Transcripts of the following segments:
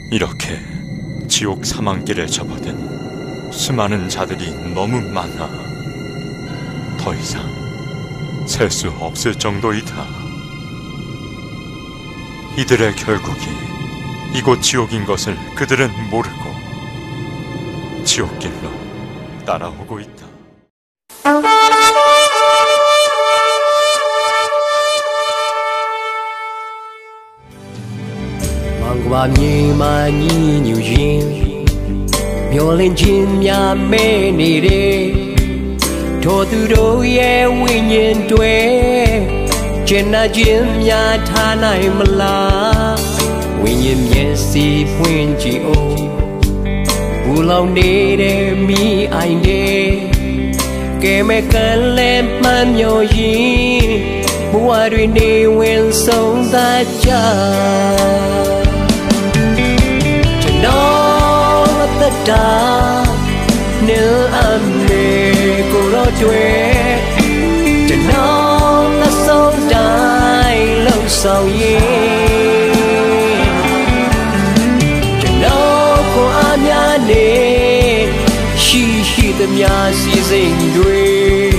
이렇게 지옥 사망길에 접어든 수많은 자들이 너무 많아 더 이상 셀 수 없을 정도이다. 이들의 결국이 이곳 지옥인 것을 그들은 모르고 지옥길로 따라오고 있다. Qua nhì mà nhì nhiều duyên Nhô lên chim nhà mê nì đê Thô từ đôi e quy nhiên tuế Trên na chim nhà tha này mà la Quy nhiên nhé si phuyên chị ô Bù lâu nê đê mi ai đê Kê mẹ cân lên man nhô dì Bùa đuôi nê nguyên sống ta cha nó tất cả nếu anh mê cô đó chuế cho nó ta sống trái lâu sau ye cho nó cô anh nhà nè khi tâm nhà si dình đuôi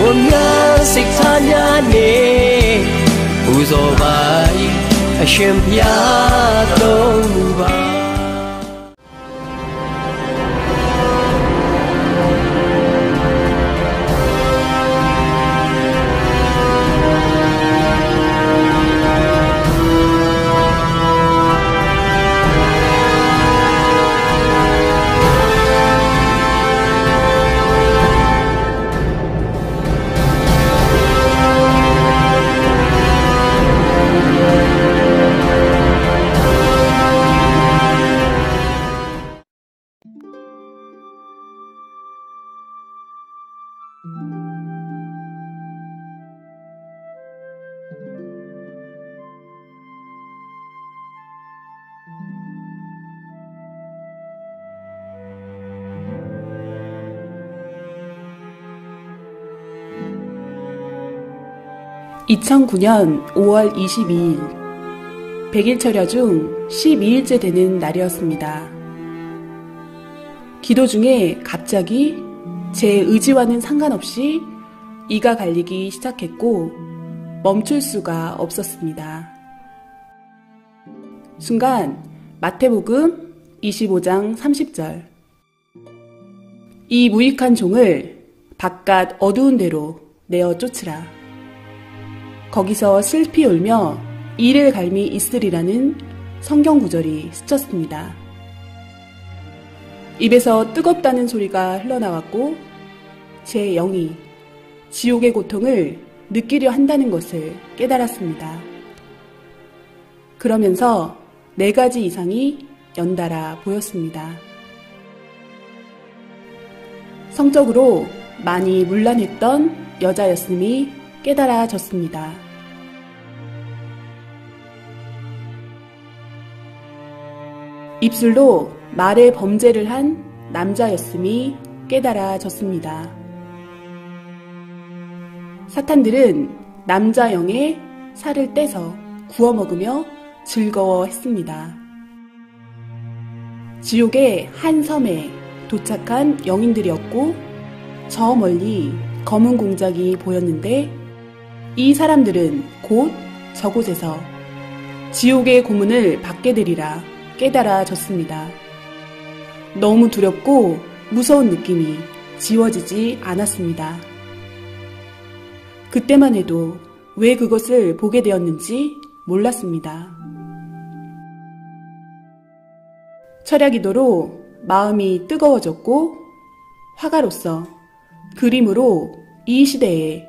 muốn nhớ xích than nhà nè u zo bay Hashem Yadova. (2009년 5월 22일) 100일 철야 중 12일째 되는 날이었습니다. 기도 중에 갑자기 제 의지와는 상관없이 이가 갈리기 시작했고 멈출 수가 없었습니다. 순간 마태복음 25장 30절 이 무익한 종을 바깥 어두운 데로 내어 쫓으라. 거기서 슬피 울며 이를 갈미 있으리라는 성경 구절이 스쳤습니다. 입에서 뜨겁다는 소리가 흘러나왔고 제 영이 지옥의 고통을 느끼려 한다는 것을 깨달았습니다. 그러면서 4가지 이상이 연달아 보였습니다. 성적으로 많이 문란했던 여자였음이 깨달아졌습니다. 입술로 말의 범죄를 한 남자였음이 깨달아졌습니다. 사탄들은 남자 영의 살을 떼서 구워 먹으며 즐거워했습니다. 지옥의 한 섬에 도착한 영인들이었고 저 멀리 검은 공작이 보였는데 이 사람들은 곧 저곳에서 지옥의 고문을 받게 되리라 깨달아졌습니다. 너무 두렵고 무서운 느낌이 지워지지 않았습니다. 그때만 해도 왜 그것을 보게 되었는지 몰랐습니다. 철야기도로 마음이 뜨거워졌고 화가로서 그림으로 이 시대에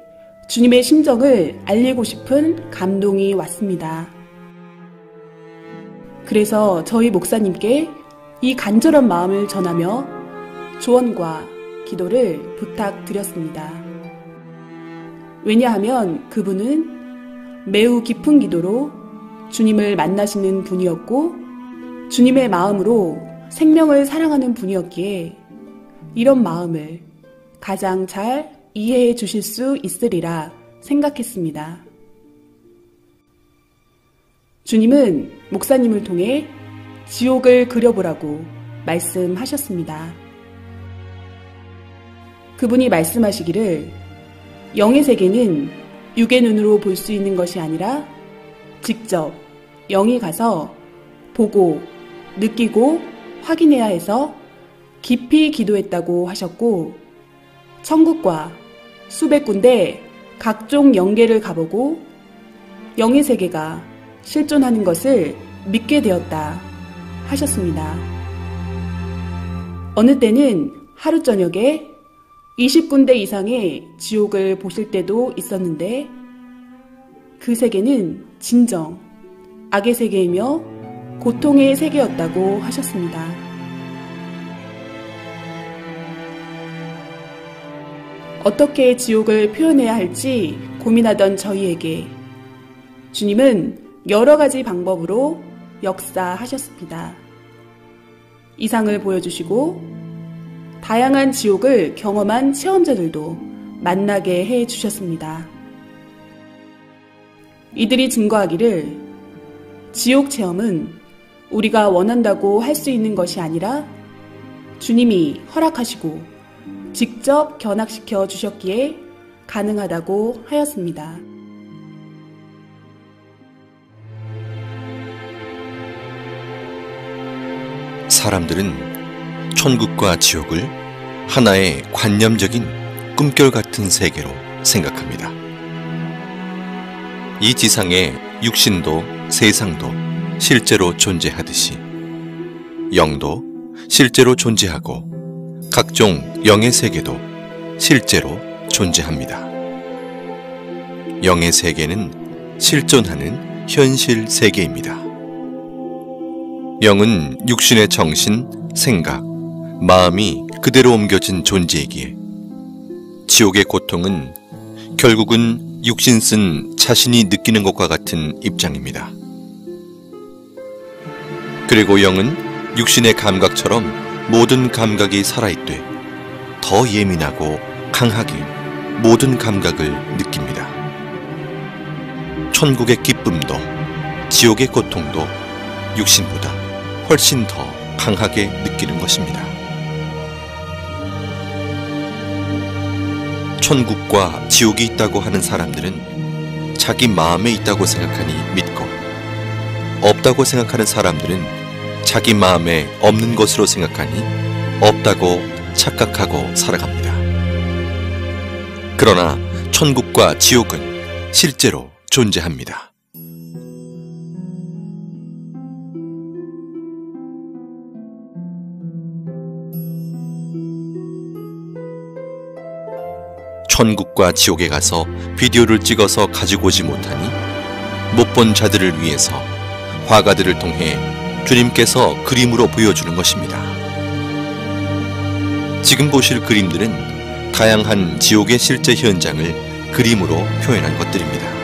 주님의 심정을 알리고 싶은 감동이 왔습니다. 그래서 저희 목사님께 이 간절한 마음을 전하며 조언과 기도를 부탁드렸습니다. 왜냐하면 그분은 매우 깊은 기도로 주님을 만나시는 분이었고 주님의 마음으로 생명을 사랑하는 분이었기에 이런 마음을 가장 잘 이해해 주실 수 있으리라 생각했습니다. 주님은 목사님을 통해 지옥을 그려보라고 말씀하셨습니다. 그분이 말씀하시기를 영의 세계는 육의 눈으로 볼 수 있는 것이 아니라 직접 영이 가서 보고 느끼고 확인해야 해서 깊이 기도했다고 하셨고, 천국과 수백 군데 각종 영계를 가보고 영의 세계가 실존하는 것을 믿게 되었다 하셨습니다. 어느 때는 하루 저녁에 20군데 이상의 지옥을 보실 때도 있었는데, 그 세계는 진정 악의 세계이며 고통의 세계였다고 하셨습니다. 어떻게 지옥을 표현해야 할지 고민하던 저희에게 주님은 여러 가지 방법으로 역사하셨습니다. 이상을 보여주시고 다양한 지옥을 경험한 체험자들도 만나게 해주셨습니다. 이들이 증거하기를 지옥 체험은 우리가 원한다고 할 수 있는 것이 아니라 주님이 허락하시고 직접 견학시켜 주셨기에 가능하다고 하였습니다. 사람들은 천국과 지옥을 하나의 관념적인 꿈결 같은 세계로 생각합니다. 이 지상의 육신도 세상도 실제로 존재하듯이 영도 실제로 존재하고 각종 영의 세계도 실제로 존재합니다. 영의 세계는 실존하는 현실 세계입니다. 영은 육신의 정신, 생각, 마음이 그대로 옮겨진 존재이기에 지옥의 고통은 결국은 육신 쓴 자신이 느끼는 것과 같은 입장입니다. 그리고 영은 육신의 감각처럼 모든 감각이 살아있되 더 예민하고 강하게 모든 감각을 느낍니다. 천국의 기쁨도 지옥의 고통도 육신보다 훨씬 더 강하게 느끼는 것입니다. 천국과 지옥이 있다고 하는 사람들은 자기 마음에 있다고 생각하니 믿고, 없다고 생각하는 사람들은 자기 마음에 없는 것으로 생각하니 없다고 착각하고 살아갑니다. 그러나 천국과 지옥은 실제로 존재합니다. 천국과 지옥에 가서 비디오를 찍어서 가지고 오지 못하니 못 본 자들을 위해서 화가들을 통해 주님께서 그림으로 보여주는 것입니다. 지금 보실 그림들은 다양한 지옥의 실제 현장을 그림으로 표현한 것들입니다.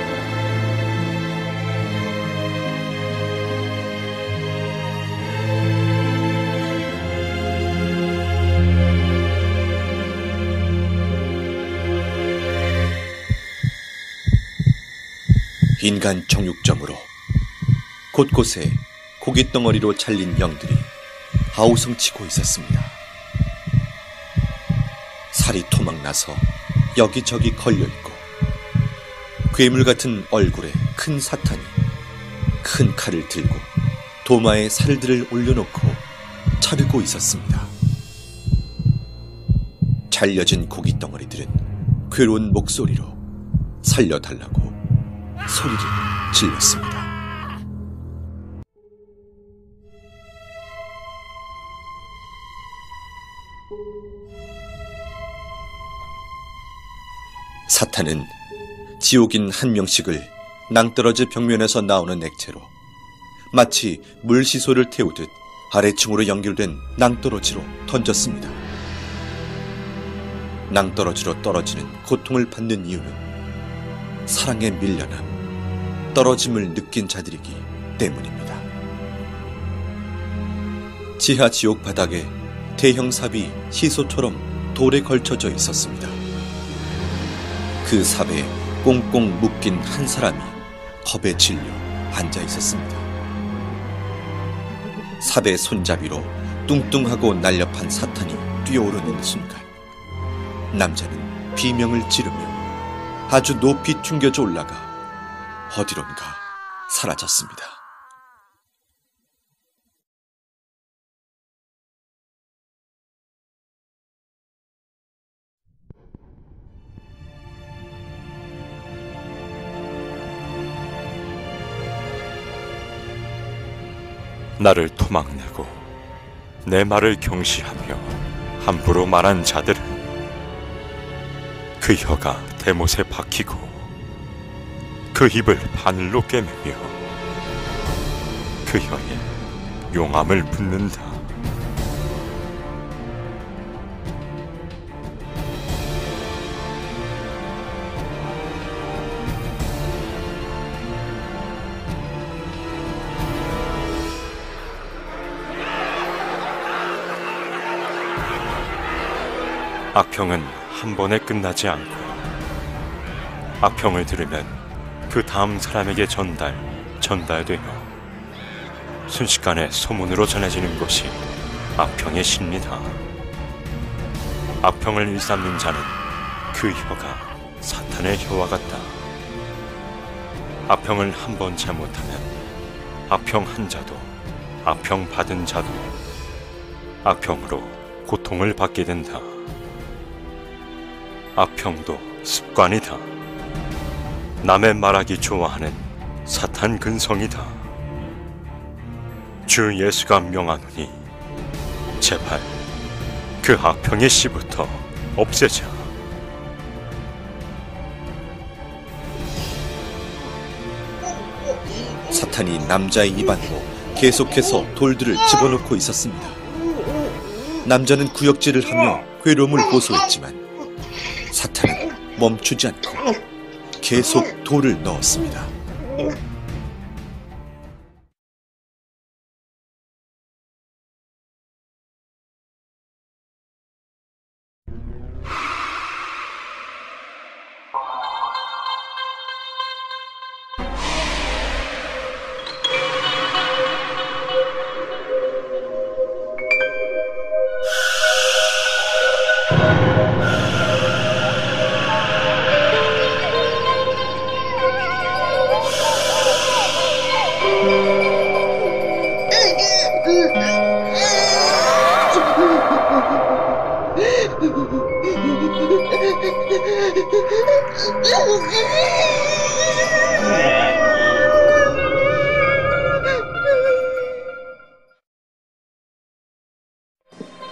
인간 정육점으로 곳곳에 고깃덩어리로 잘린 영들이 아우성치고 있었습니다. 살이 토막나서 여기저기 걸려있고 괴물 같은 얼굴에 큰 사탄이 큰 칼을 들고 도마에 살들을 올려놓고 자르고 있었습니다. 잘려진 고깃덩어리들은 괴로운 목소리로 살려달라고 소리를 질렀습니다. 사탄은 지옥인 한 명씩을 낭떠러지 벽면에서 나오는 액체로 마치 물시소를 태우듯 아래층으로 연결된 낭떠러지로 던졌습니다. 낭떠러지로 떨어지는 고통을 받는 이유는 사랑에 밀려남, 떨어짐을 느낀 자들이기 때문입니다. 지하 지옥 바닥에 대형 삽이 시소처럼 돌에 걸쳐져 있었습니다. 그 삽에 꽁꽁 묶인 한 사람이 겁에 질려 앉아 있었습니다. 사대 손잡이로 뚱뚱하고 날렵한 사탄이 뛰어오르는 순간 남자는 비명을 지르며 아주 높이 튕겨져 올라가 어디론가 사라졌습니다. 나를 토막내고 내 말을 경시하며 함부로 말한 자들은 그 혀가 대못에 박히고 그 입을 바늘로 꿰매며 그 혀에 용암을 붓는다. 악평은 한 번에 끝나지 않고 악평을 들으면 그 다음 사람에게 전달되며 순식간에 소문으로 전해지는 것이 악평의 시입니다. 악평을 일삼는 자는 그 혀가 사탄의 혀와 같다. 악평을 한 번 잘못하면 악평 한 자도 악평 받은 자도 악평으로 고통을 받게 된다. 악평도 습관이다. 남의 말하기 좋아하는 사탄 근성이다. 주 예수가 명하노니 제발 그 악평의 씨부터 없애자. 사탄이 남자의 입안으로 계속해서 돌들을 집어넣고 있었습니다. 남자는 구역질을 하며 괴로움을 호소했지만 사탄은 멈추지 않고 계속 돌을 넣었습니다.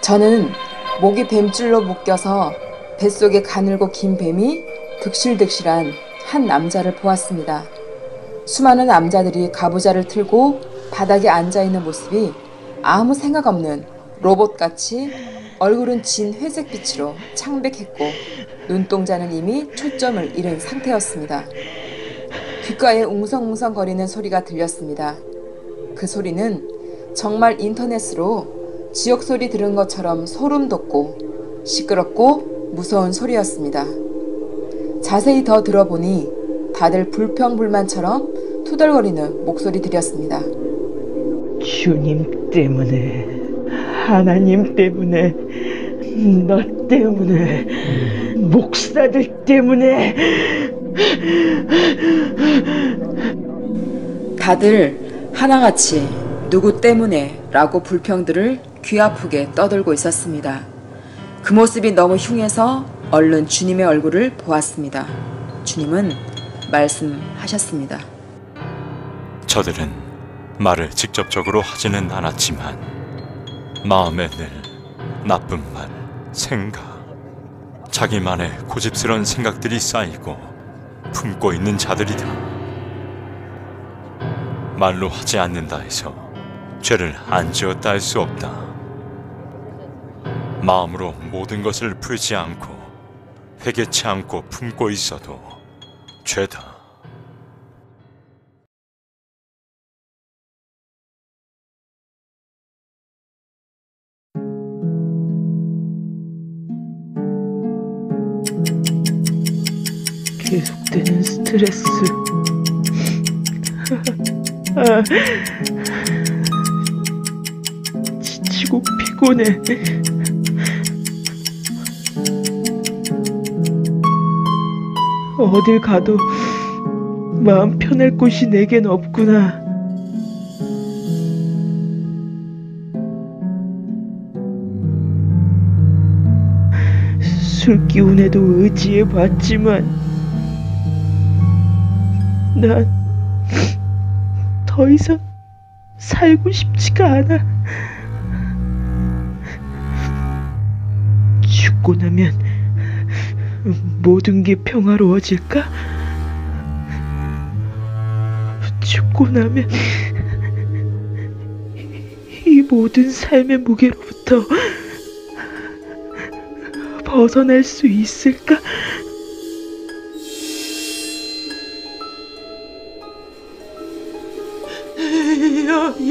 저는 목이 뱀줄로 묶여서 뱃속에 가늘고 긴 뱀이 득실득실한 한 남자를 보았습니다. 수많은 남자들이 가부좌를 틀고 바닥에 앉아있는 모습이 아무 생각 없는 로봇같이 얼굴은 진 회색빛으로 창백했고 눈동자는 이미 초점을 잃은 상태였습니다. 귓가에 웅성웅성거리는 소리가 들렸습니다. 그 소리는 정말 인터넷으로 지옥소리 들은 것처럼 소름 돋고 시끄럽고 무서운 소리였습니다. 자세히 더 들어보니 다들 불평불만처럼 투덜거리는 목소리들이었습니다. 주님 때문에, 하나님 때문에, 너 때문에, 목사들 때문에. 다들 하나같이 누구 때문에 라고 불평들을 귀 아프게 떠들고 있었습니다. 그 모습이 너무 흉해서 얼른 주님의 얼굴을 보았습니다. 주님은 말씀하셨습니다. 저들은 말을 직접적으로 하지는 않았지만 마음에 늘 나쁜 말, 생각, 자기만의 고집스러운 생각들이 쌓이고 품고 있는 자들이다. 말로 하지 않는다 해서 죄를 안 지었다 할 수 없다. 마음으로 모든 것을 풀지 않고 회개치 않고 품고 있어도 죄다. 계속되는 스트레스. 너무 피곤해. 어딜 가도 마음 편할 곳이 내겐 없구나. 술 기운에도 의지해 봤지만 난 더 이상 살고 싶지가 않아. 죽고 나면 모든 게 평화로워질까? 죽고 나면 이 모든 삶의 무게로부터 벗어날 수 있을까?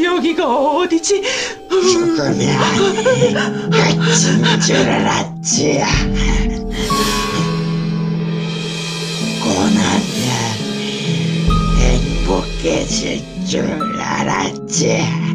여기가 어디지? 죽으면 끝인 줄 알았지. 고나면 행복해질 줄 알았지.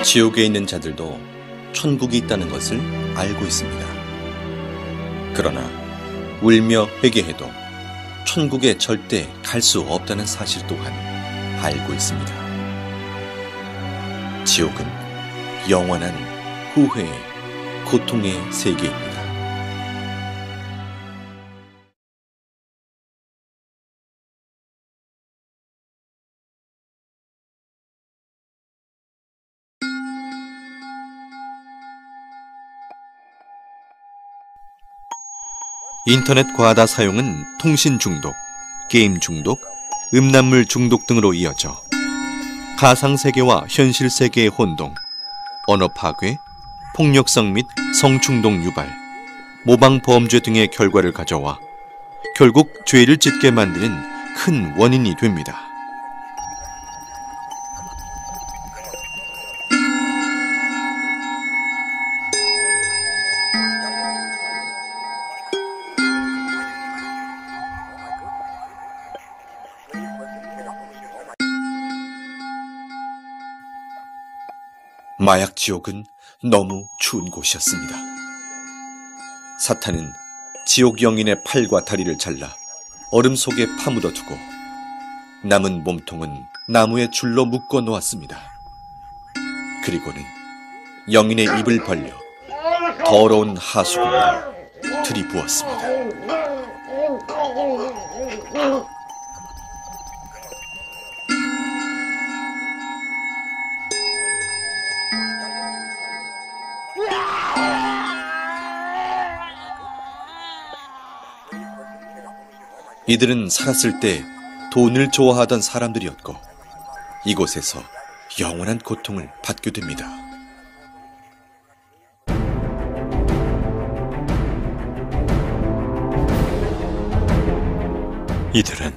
지옥에 있는 자들도 천국이 있다는 것을 알고 있습니다. 그러나 울며 회개해도 천국에 절대 갈 수 없다는 사실 또한 알고 있습니다. 지옥은 영원한 후회의 고통의 세계입니다. 인터넷 과다 사용은 통신 중독, 게임 중독, 음란물 중독 등으로 이어져 가상세계와 현실세계의 혼동, 언어 파괴, 폭력성 및 성충동 유발, 모방범죄 등의 결과를 가져와 결국 죄를 짓게 만드는 큰 원인이 됩니다. 마약 지옥은 너무 추운 곳이었습니다. 사탄은 지옥 영인의 팔과 다리를 잘라 얼음 속에 파묻어 두고 남은 몸통은 나무에 줄로 묶어 놓았습니다. 그리고는 영인의 입을 벌려 더러운 하수구를 들이부었습니다. 이들은 살았을 때 돈을 좋아하던 사람들이었고 이곳에서 영원한 고통을 받게 됩니다. 이들은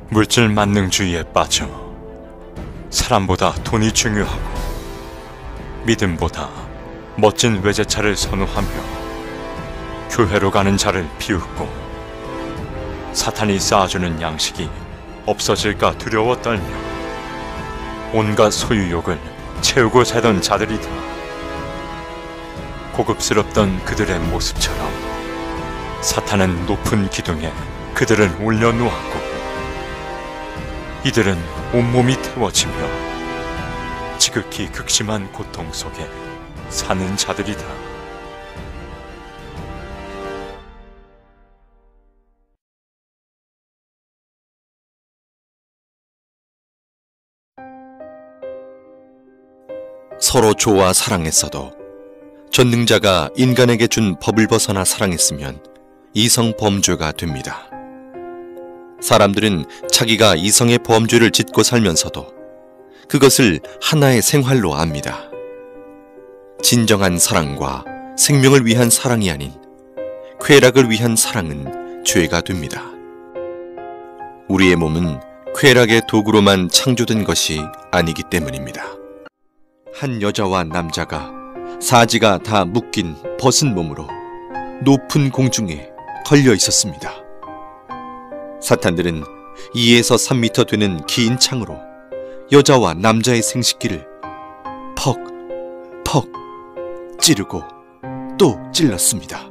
물질 만능주의에 빠져 사람보다 돈이 중요하고 믿음보다 멋진 외제차를 선호하며 교회로 가는 자를 비웃고 사탄이 쌓아주는 양식이 없어질까 두려워 떨며 온갖 소유욕을 채우고 살던 자들이다. 고급스럽던 그들의 모습처럼 사탄은 높은 기둥에 그들을 올려놓았고 이들은 온몸이 태워지며 지극히 극심한 고통 속에 사는 자들이다. 서로 좋아 사랑했어도 전능자가 인간에게 준 법을 벗어나 사랑했으면 이성 범죄가 됩니다. 사람들은 자기가 이성의 범죄를 짓고 살면서도 그것을 하나의 생활로 압니다. 진정한 사랑과 생명을 위한 사랑이 아닌 쾌락을 위한 사랑은 죄가 됩니다. 우리의 몸은 쾌락의 도구로만 창조된 것이 아니기 때문입니다. 한 여자와 남자가 사지가 다 묶인 벗은 몸으로 높은 공중에 걸려 있었습니다. 사탄들은 2에서 3미터 되는 긴 창으로 여자와 남자의 생식기를 퍽, 퍽 찌르고 또 찔렀습니다.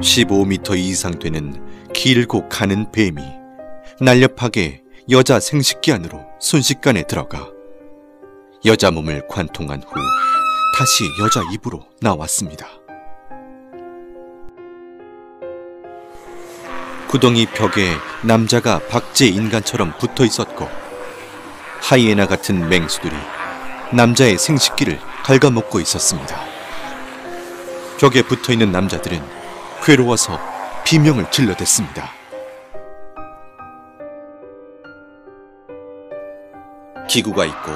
(15m) 이상 되는 길고 가는 뱀이 날렵하게 여자 생식기 안으로 순식간에 들어가 여자 몸을 관통한 후 다시 여자 입으로 나왔습니다. 구덩이 벽에 남자가 박제 인간처럼 붙어 있었고 하이에나 같은 맹수들이 남자의 생식기를 갉아먹고 있었습니다. 벽에 붙어 있는 남자들은 괴로워서 비명을 질러댔습니다. 기구가 있고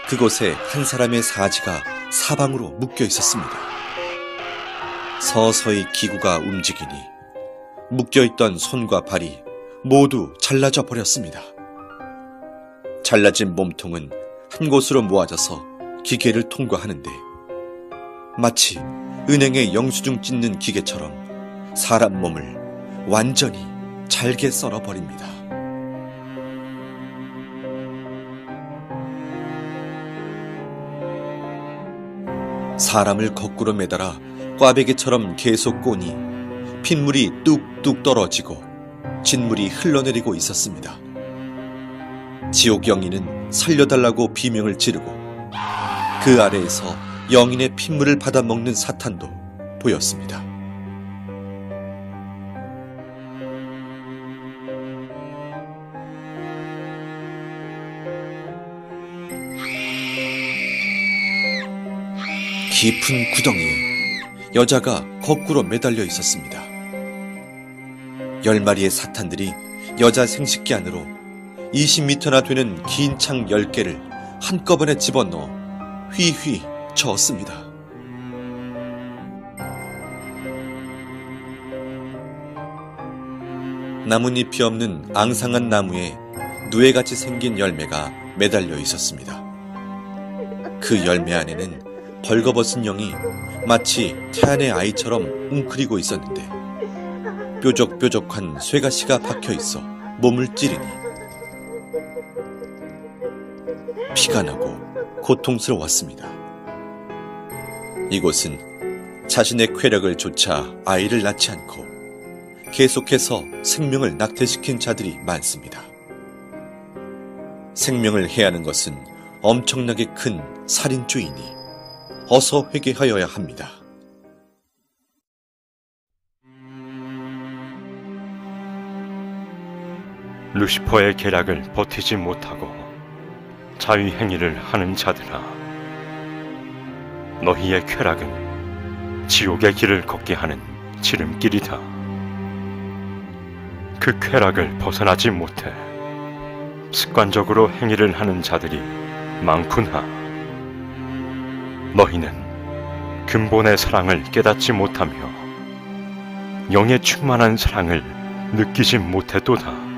그곳에 한 사람의 사지가 사방으로 묶여 있었습니다. 서서히 기구가 움직이니 묶여있던 손과 발이 모두 잘라져 버렸습니다. 잘라진 몸통은 한 곳으로 모아져서 기계를 통과하는데 마치 은행에 영수증 찢는 기계처럼 사람 몸을 완전히 잘게 썰어버립니다. 사람을 거꾸로 매달아 꽈배기처럼 계속 꼬니 핏물이 뚝뚝 떨어지고 진물이 흘러내리고 있었습니다. 지옥 영인은 살려달라고 비명을 지르고 그 아래에서 영인의 핏물을 받아먹는 사탄도 보였습니다. 깊은 구덩이에 여자가 거꾸로 매달려 있었습니다. 10마리의 사탄들이 여자 생식기 안으로 20m나 되는 긴 창 10개를 한꺼번에 집어넣어 휘휘 저었습니다. 나뭇잎이 없는 앙상한 나무에 누에같이 생긴 열매가 매달려 있었습니다. 그 열매 안에는 벌거벗은 영이 마치 태안의 아이처럼 웅크리고 있었는데 뾰족뾰족한 쇠가시가 박혀있어 몸을 찌르니 피가 나고 고통스러웠습니다. 이곳은 자신의 쾌락을 좇아 아이를 낳지 않고 계속해서 생명을 낙태시킨 자들이 많습니다. 생명을 해하는 것은 엄청나게 큰 살인죄이니 어서 회개하여야 합니다. 루시퍼의 계략을 버티지 못하고 자위행위를 하는 자들아, 너희의 쾌락은 지옥의 길을 걷게 하는 지름길이다. 그 쾌락을 벗어나지 못해 습관적으로 행위를 하는 자들이 많구나. 너희는 근본의 사랑을 깨닫지 못하며 영의 충만한 사랑을 느끼지 못했도다.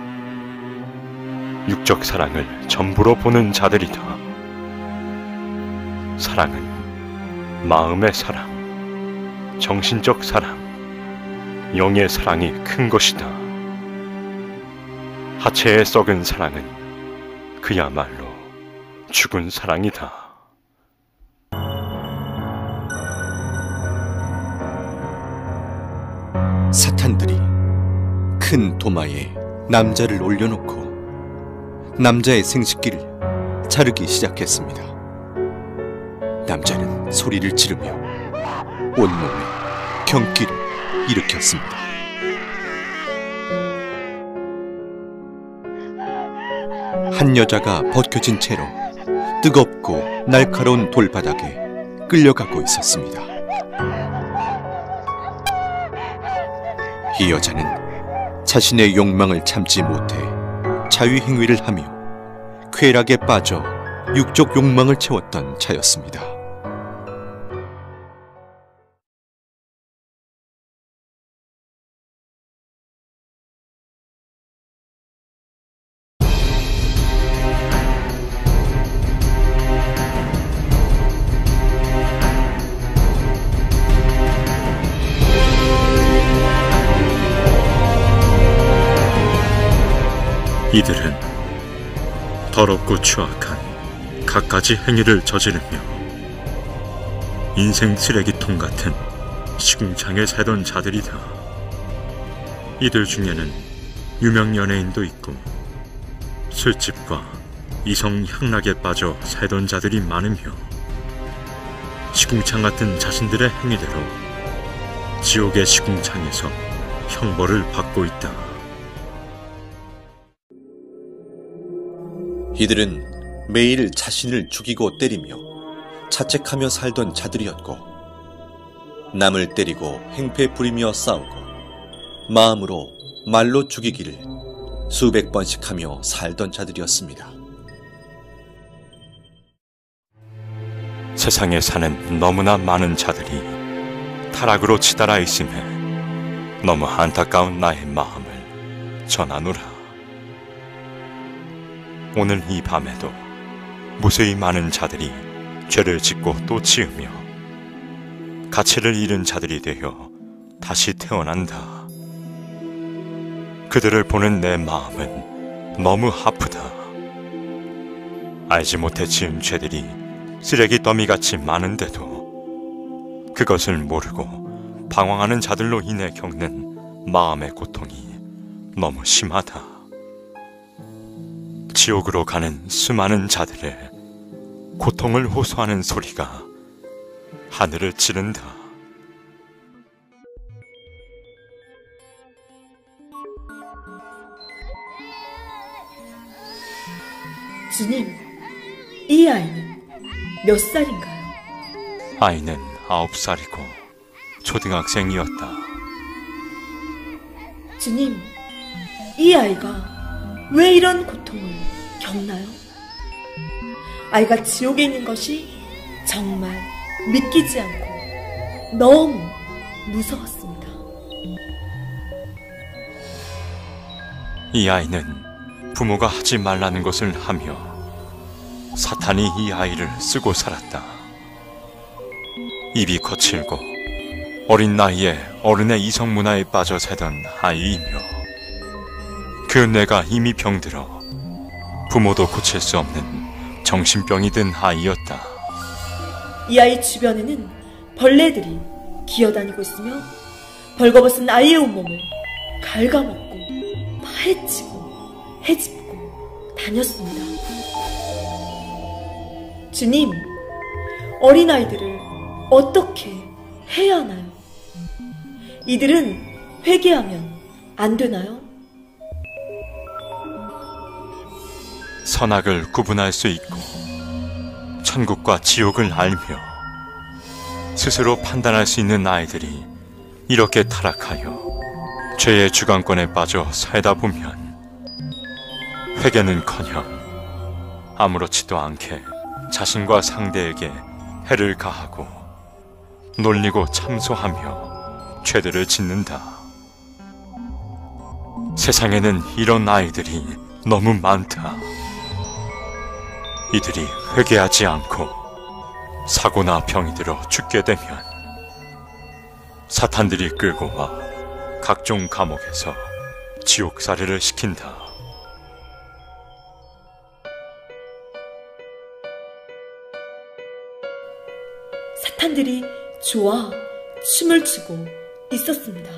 육적 사랑을 전부로 보는 자들이다. 사랑은 마음의 사랑, 정신적 사랑, 영의 사랑이 큰 것이다. 하체의 썩은 사랑은 그야말로 죽은 사랑이다. 사탄들이 큰 도마에 남자를 올려놓고 남자의 생식기를 자르기 시작했습니다. 남자는 소리를 지르며 온몸에 경기를 일으켰습니다. 한 여자가 벗겨진 채로 뜨겁고 날카로운 돌바닥에 끌려가고 있었습니다. 이 여자는 자신의 욕망을 참지 못해 자위행위를 하며 쾌락에 빠져 육적 욕망을 채웠던 자였습니다. 이들은 더럽고 추악한 갖가지 행위를 저지르며 인생 쓰레기통 같은 시궁창에 살던 자들이다. 이들 중에는 유명 연예인도 있고 술집과 이성 향락에 빠져 살던 자들이 많으며 시궁창 같은 자신들의 행위대로 지옥의 시궁창에서 형벌을 받고 있다. 이들은 매일 자신을 죽이고 때리며 자책하며 살던 자들이었고 남을 때리고 행패 부리며 싸우고 마음으로 말로 죽이기를 수백 번씩 하며 살던 자들이었습니다. 세상에 사는 너무나 많은 자들이 타락으로 치달아 있음에 너무 안타까운 나의 마음을 전하노라. 오늘 이 밤에도 무수히 많은 자들이 죄를 짓고 또 지으며 가치를 잃은 자들이 되어 다시 태어난다. 그들을 보는 내 마음은 너무 아프다. 알지 못해 지은 죄들이 쓰레기 더미같이 많은데도 그것을 모르고 방황하는 자들로 인해 겪는 마음의 고통이 너무 심하다. 지옥으로 가는 수많은 자들의 고통을 호소하는 소리가 하늘을 찌른다. 주님, 이 아이는 몇 살인가요? 아이는 9살이고 초등학생이었다. 주님, 이 아이가 왜 이런 고통을 겪나요? 아이가 지옥에 있는 것이 정말 믿기지 않고 너무 무서웠습니다. 이 아이는 부모가 하지 말라는 것을 하며 사탄이 이 아이를 쓰고 살았다. 입이 거칠고 어린 나이에 어른의 이성 문화에 빠져 살던 아이이며 그 뇌가 이미 병들어 부모도 고칠 수 없는 정신병이 든 아이였다. 이 아이 주변에는 벌레들이 기어다니고 있으며 벌거벗은 아이의 온몸을 갉아먹고 파헤치고 헤집고 다녔습니다. 주님, 어린아이들을 어떻게 해야 하나요? 이들은 회개하면 안 되나요? 선악을 구분할 수 있고 천국과 지옥을 알며 스스로 판단할 수 있는 아이들이 이렇게 타락하여 죄의 주관권에 빠져 살다 보면 회개는커녕 아무렇지도 않게 자신과 상대에게 해를 가하고 놀리고 참소하며 죄들을 짓는다. 세상에는 이런 아이들이 너무 많다. 이들이 회개하지 않고 사고나 병이 들어 죽게 되면 사탄들이 끌고 와 각종 감옥에서 지옥살이를 시킨다. 사탄들이 좋아 춤을 추고 있었습니다.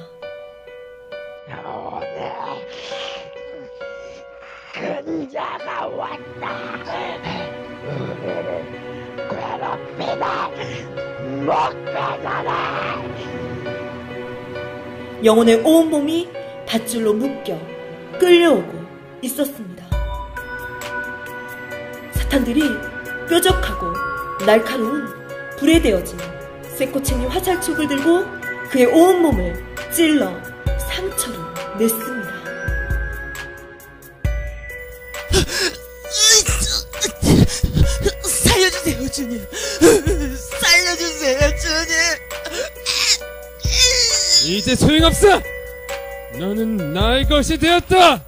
근자가 왔다. 우리를 괴롭히다 못 가잖아. 영혼의 온몸이 밧줄로 묶여 끌려오고 있었습니다. 사탄들이 뾰족하고 날카로운 불에 데워진 쇠꼬챙이 화살촉을 들고 그의 온몸을 찔러 상처를 냈습니다. 살려주세요, 주님. 살려주세요, 주님. 이제 소용없어. 너는 나의 것이 되었다.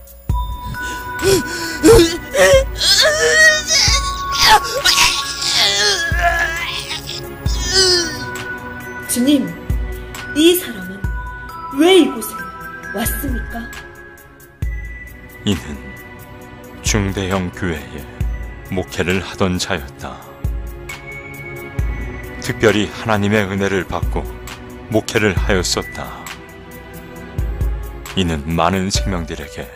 주님, 이 사람은 왜 이곳에 왔습니까? 이는 중대형 교회에 목회를 하던 자였다. 특별히 하나님의 은혜를 받고 목회를 하였었다. 이는 많은 생명들에게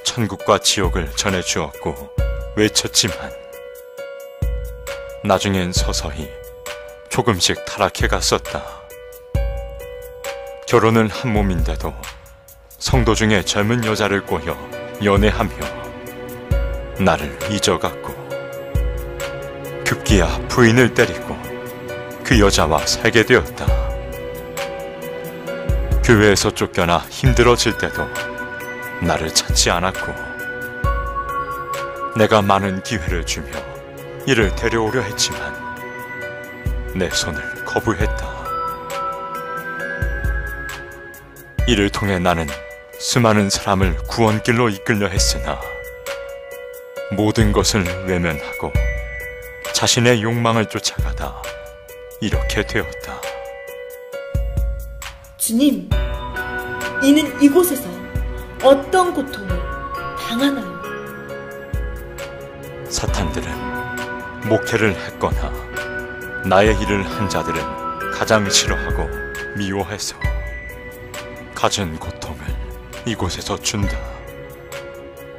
천국과 지옥을 전해주었고 외쳤지만 나중엔 서서히 조금씩 타락해 갔었다. 결혼은 한 몸인데도 성도 중에 젊은 여자를 꼬여 연애하며 나를 잊어갔고 급기야 부인을 때리고 그 여자와 살게 되었다. 교회에서 쫓겨나 힘들어질 때도 나를 찾지 않았고 내가 많은 기회를 주며 이를 데려오려 했지만 내 손을 거부했다. 이를 통해 나는 수많은 사람을 구원길로 이끌려 했으나 모든 것을 외면하고 자신의 욕망을 쫓아가다 이렇게 되었다. 주님, 이는 이곳에서 어떤 고통을 당하나요? 사탄들은 목회를 했거나 나의 일을 한 자들은 가장 싫어하고 미워해서 가진 고통을 이곳에서 준다.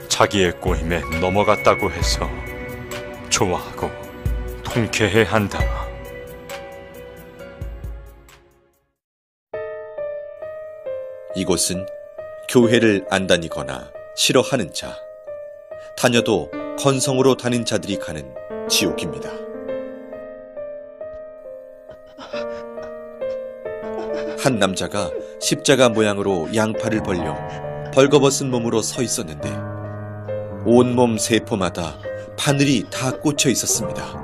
자기의 꼬임에 넘어갔다고 해서 좋아하고 통쾌해 한다. 이곳은 교회를 안 다니거나 싫어하는 자, 다녀도 건성으로 다닌 자들이 가는 지옥입니다. 한 남자가 십자가 모양으로 양팔을 벌려 벌거벗은 몸으로 서 있었는데 온몸 세포마다 바늘이 다 꽂혀 있었습니다.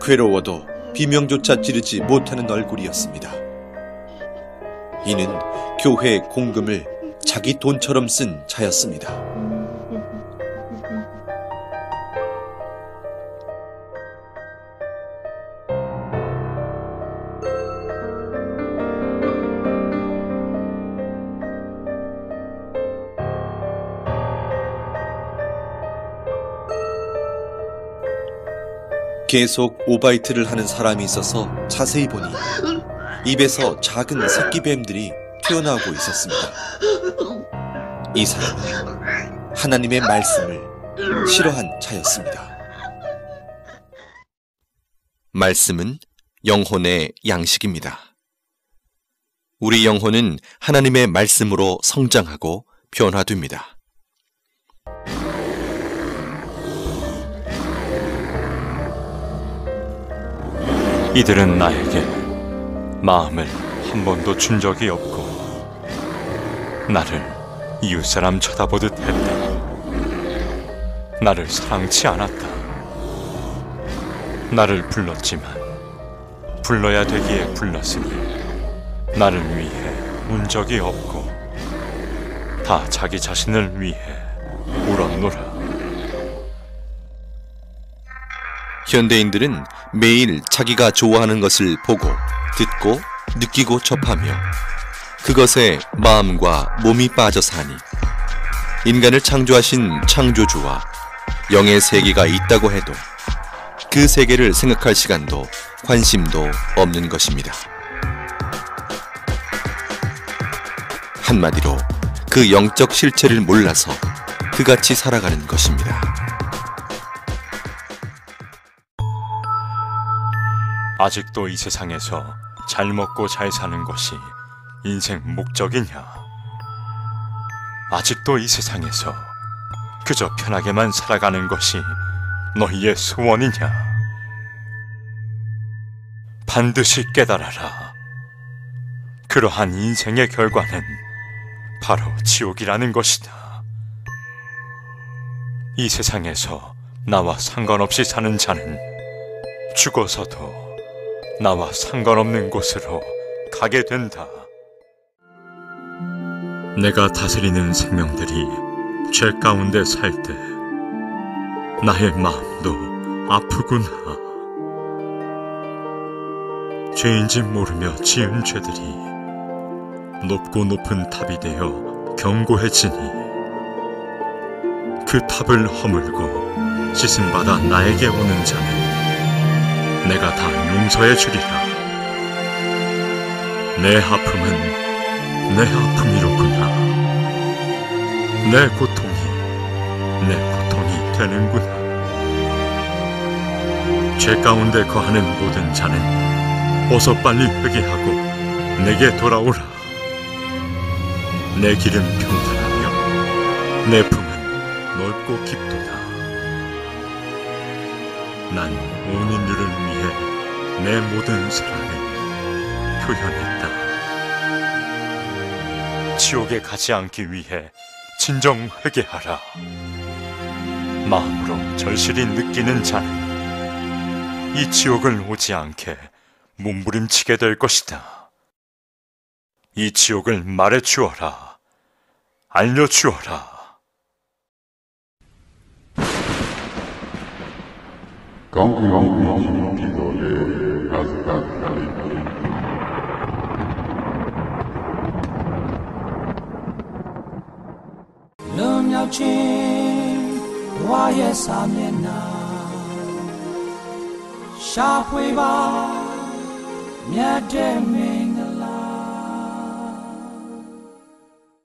괴로워도 비명조차 지르지 못하는 얼굴이었습니다. 이는 교회 공금을 자기 돈처럼 쓴 자였습니다. 계속 오바이트를 하는 사람이 있어서 자세히 보니 입에서 작은 새끼뱀들이 튀어나오고 있었습니다. 이 사람은 하나님의 말씀을 싫어한 자였습니다. 말씀은 영혼의 양식입니다. 우리 영혼은 하나님의 말씀으로 성장하고 변화됩니다. 이들은 나에게 마음을 한 번도 준 적이 없고 나를 이웃사람 쳐다보듯 했다. 나를 사랑치 않았다. 나를 불렀지만 불러야 되기에 불렀으니 나를 위해 운 적이 없고 다 자기 자신을 위해 울었노라. 현대인들은 매일 자기가 좋아하는 것을 보고, 듣고, 느끼고 접하며 그것에 마음과 몸이 빠져 사니 인간을 창조하신 창조주와 영의 세계가 있다고 해도 그 세계를 생각할 시간도 관심도 없는 것입니다. 한마디로 그 영적 실체를 몰라서 그같이 살아가는 것입니다. 아직도 이 세상에서 잘 먹고 잘 사는 것이 인생 목적이냐? 아직도 이 세상에서 그저 편하게만 살아가는 것이 너희의 소원이냐? 반드시 깨달아라. 그러한 인생의 결과는 바로 지옥이라는 것이다. 이 세상에서 나와 상관없이 사는 자는 죽어서도 나와 상관없는 곳으로 가게 된다. 내가 다스리는 생명들이 죄 가운데 살 때 나의 마음도 아프구나. 죄인지 모르며 지은 죄들이 높고 높은 탑이 되어 견고해지니 그 탑을 허물고 씻음받아 나에게 오는 자는 내가 다 용서해 주리라. 내 아픔은 내 아픔이로구나. 내 고통이 되는구나. 죄 가운데 거하는 모든 자는 어서 빨리 회개하고 내게 돌아오라. 내 길은 평탄하며 내 품은 넓고 깊도다. 난 온 인류를 위해 내 모든 사랑을 표현했다. 지옥에 가지 않기 위해 진정 회개하라. 마음으로 절실히 느끼는 자는 이 지옥을 오지 않게 몸부림치게 될 것이다. 이 지옥을 말해 주어라. 알려 주어라. Sharp way by,